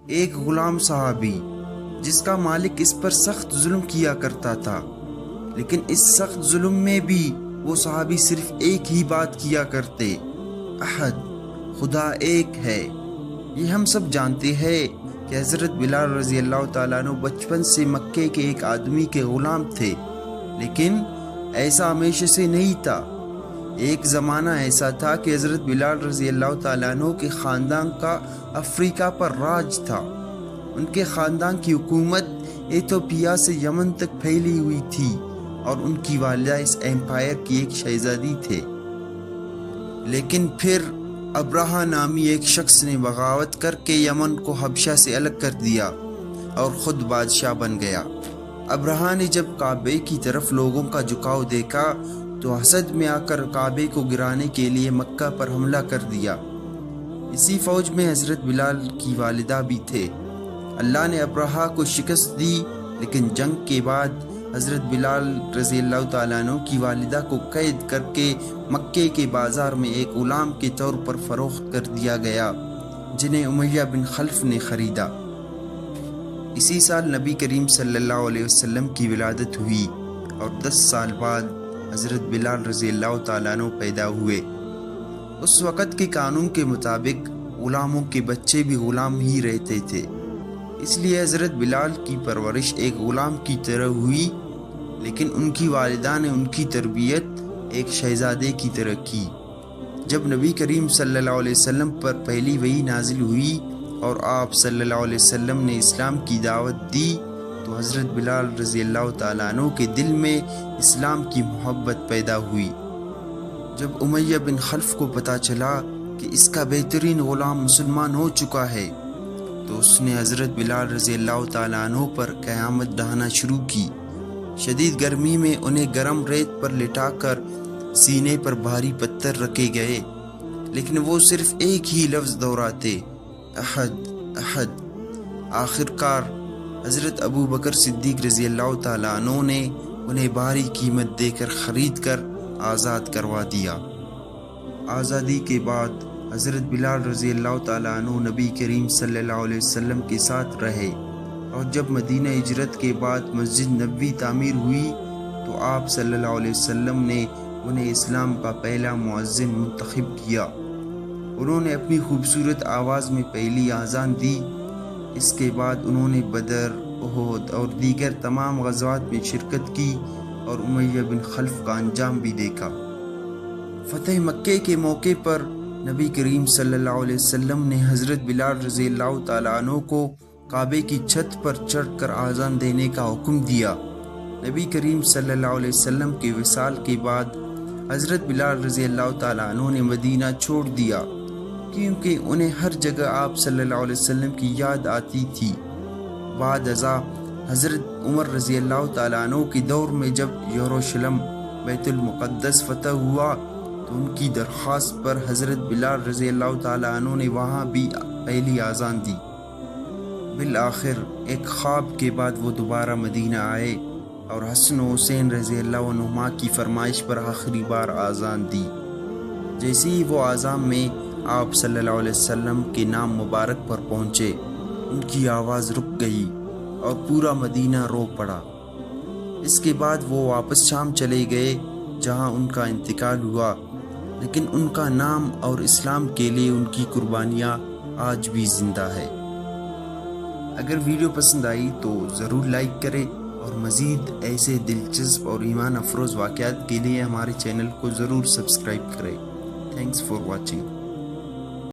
ایک غلام صحابی جس کا مالک اس پر سخت ظلم کیا کرتا تھا، لیکن اس سخت ظلم میں بھی وہ صحابی صرف ایک ہی بات کیا کرتے: احد، خدا ایک ہے۔ یہ ہم سب جانتے ہیں کہ حضرت بلال رضی اللہ تعالیٰ عنہ بچپن سے مکے کے ایک آدمی کے غلام تھے، لیکن ایسا ہمیشہ سے نہیں تھا۔ ایک زمانہ ایسا تھا کہ حضرت بلال رضی اللہ تعالیٰ عنہ کے خاندان کا افریقہ پر راج تھا۔ ان کے خاندان کی حکومت ایتھوپیا سے یمن تک پھیلی ہوئی تھی، اور ان کی والدہ اس ایمپائر کی ایک شہزادی تھے۔ لیکن پھر ابرہہ نامی ایک شخص نے بغاوت کر کے یمن کو حبشہ سے الگ کر دیا اور خود بادشاہ بن گیا۔ ابرہہ نے جب کعبے کی طرف لوگوں کا جھکاؤ دیکھا تو حسد میں آ کر کعبے کو گرانے کے لیے مکہ پر حملہ کر دیا۔ اسی فوج میں حضرت بلال کی والدہ بھی تھے۔ اللہ نے ابرہہ کو شکست دی، لیکن جنگ کے بعد حضرت بلال رضی اللہ تعالیٰ عنہ کی والدہ کو قید کر کے مکے کے بازار میں ایک غلام کے طور پر فروخت کر دیا گیا، جنہیں امیہ بن خلف نے خریدا۔ اسی سال نبی کریم صلی اللہ علیہ وسلم کی ولادت ہوئی، اور 10 سال بعد حضرت بلال رضی اللہ تعالیٰ عنہ پیدا ہوئے۔ اس وقت کے قانون کے مطابق غلاموں کے بچے بھی غلام ہی رہتے تھے، اس لیے حضرت بلال کی پرورش ایک غلام کی طرح ہوئی، لیکن ان کی والدہ نے ان کی تربیت ایک شہزادے کی طرح کی۔ جب نبی کریم صلی اللہ علیہ وسلم پر پہلی وحی نازل ہوئی اور آپ صلی اللہ علیہ وسلم نے اسلام کی دعوت دی تو حضرت بلال رضی اللہ تعالیٰ عنہ کے دل میں اسلام کی محبت پیدا ہوئی۔ جب امیہ بن خلف کو پتہ چلا کہ اس کا بہترین غلام مسلمان ہو چکا ہے تو اس نے حضرت بلال رضی اللہ تعالیٰ عنہ پر قیامت ڈھانا شروع کی۔ شدید گرمی میں انہیں گرم ریت پر لٹا کر سینے پر بھاری پتھر رکھے گئے، لیکن وہ صرف ایک ہی لفظ دہراتے: احد، احد۔ آخر کار حضرت ابو بکر صدیق رضی اللہ تعالیٰ عنہ نے انہیں بھاری قیمت دے کر خرید کر آزاد کروا دیا۔ آزادی کے بعد حضرت بلال رضی اللہ تعالیٰ عنہ نبی کریم صلی اللہ علیہ وسلم کے ساتھ رہے، اور جب مدینہ ہجرت کے بعد مسجد نبوی تعمیر ہوئی تو آپ صلی اللہ علیہ وسلم نے انہیں اسلام کا پہلا مؤذن منتخب کیا۔ انہوں نے اپنی خوبصورت آواز میں پہلی اذان دی۔ اس کے بعد انہوں نے بدر، احد اور دیگر تمام غزوات میں شرکت کی اور امیہ بن خلف کا انجام بھی دیکھا۔ فتح مکے کے موقع پر نبی کریم صلی اللہ علیہ وسلم نے حضرت بلال رضی اللہ تعالیٰ عنہ کو کعبے کی چھت پر چڑھ کر اذان دینے کا حکم دیا۔ نبی کریم صلی اللہ علیہ وسلم کے وصال کے بعد حضرت بلال رضی اللہ تعالیٰ عنہ نے مدینہ چھوڑ دیا، کیونکہ انہیں ہر جگہ آپ صلی اللہ علیہ وسلم کی یاد آتی تھی۔ بعد ازاں حضرت عمر رضی اللہ تعالیٰ عنہ کے دور میں جب یروشلم بیت المقدس فتح ہوا تو ان کی درخواست پر حضرت بلال رضی اللہ تعالیٰ عنہ نے وہاں بھی پہلی اذان دی۔ بالآخر ایک خواب کے بعد وہ دوبارہ مدینہ آئے اور حسن و حسین رضی اللہ عنہما کی فرمائش پر آخری بار اذان دی۔ جیسے ہی وہ اذان میں آپ صلی اللہ علیہ وسلم کے نام مبارک پر پہنچے، ان کی آواز رک گئی اور پورا مدینہ رو پڑا۔ اس کے بعد وہ واپس شام چلے گئے جہاں ان کا انتقال ہوا، لیکن ان کا نام اور اسلام کے لیے ان کی قربانیاں آج بھی زندہ ہے۔ اگر ویڈیو پسند آئی تو ضرور لائک کریں، اور مزید ایسے دلچسپ اور ایمان افروز واقعات کے لیے ہمارے چینل کو ضرور سبسکرائب کریں۔ Thanks for watching.